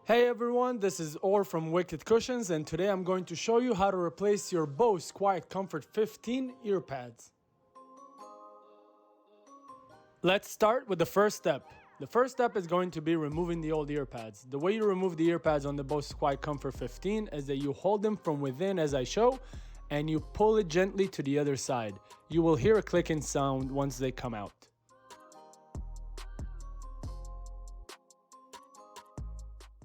Hey everyone, this is Orr from Wicked Cushions, and today I'm going to show you how to replace your Bose Quietcomfort 15 earpads. Let's start with the first step. The first step is going to be removing the old earpads. The way you remove the earpads on the Bose Quietcomfort 15 is that you hold them from within as I show, and you pull it gently to the other side. You will hear a clicking sound once they come out.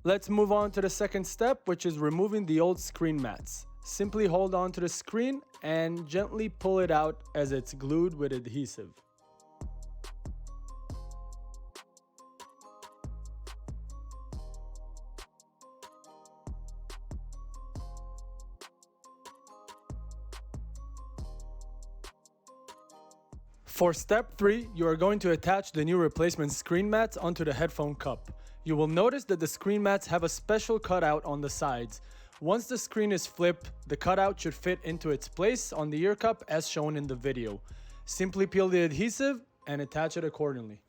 Let's move on to the second step, which is removing the old screen mats. Simply hold on to the screen and gently pull it out as it's glued with adhesive. For step 3, you are going to attach the new replacement screen mats onto the headphone cup. You will notice that the screen mats have a special cutout on the sides. Once the screen is flipped, the cutout should fit into its place on the ear cup as shown in the video. Simply peel the adhesive and attach it accordingly.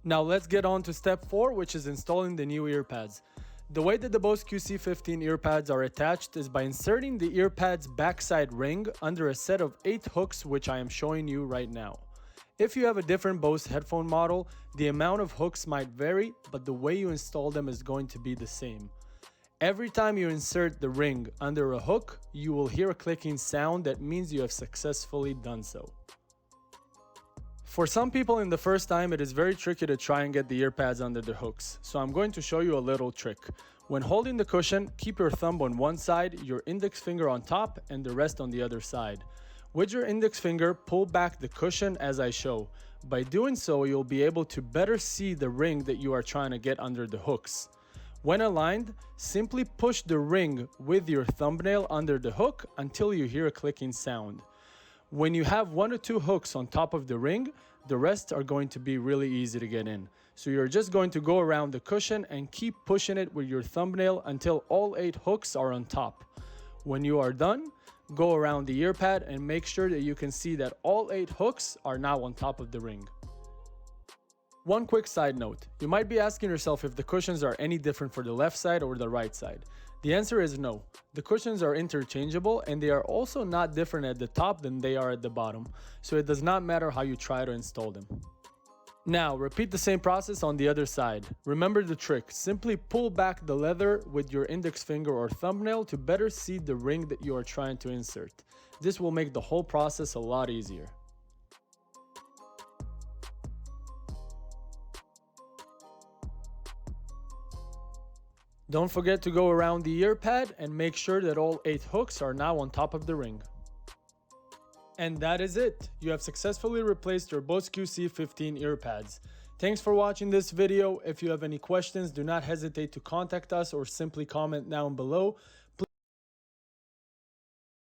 Now let's get on to step 4, which is installing the new earpads. The way that the Bose QC15 earpads are attached is by inserting the earpad's backside ring under a set of 8 hooks, which I am showing you right now. If you have a different Bose headphone model, the amount of hooks might vary, but the way you install them is going to be the same. Every time you insert the ring under a hook, you will hear a clicking sound that means you have successfully done so. For some people in the first time, it is very tricky to try and get the earpads under the hooks, so I'm going to show you a little trick. When holding the cushion, keep your thumb on one side, your index finger on top, and the rest on the other side. With your index finger, pull back the cushion as I show. By doing so, you'll be able to better see the ring that you are trying to get under the hooks. When aligned, simply push the ring with your thumbnail under the hook until you hear a clicking sound. When you have 1 or 2 hooks on top of the ring, the rest are going to be really easy to get in. So you're just going to go around the cushion and keep pushing it with your thumbnail until all 8 hooks are on top. When you are done, go around the earpad and make sure that you can see that all 8 hooks are now on top of the ring. One quick side note, you might be asking yourself if the cushions are any different for the left side or the right side. The answer is no. The cushions are interchangeable and they are also not different at the top than they are at the bottom, so it does not matter how you try to install them. Now, repeat the same process on the other side. Remember the trick, simply pull back the leather with your index finger or thumbnail to better see the ring that you are trying to insert. This will make the whole process a lot easier. Don't forget to go around the earpad and make sure that all 8 hooks are now on top of the ring. And that is it. You have successfully replaced your Bose QC15 earpads. Thanks for watching this video. If you have any questions, do not hesitate to contact us or simply comment down below.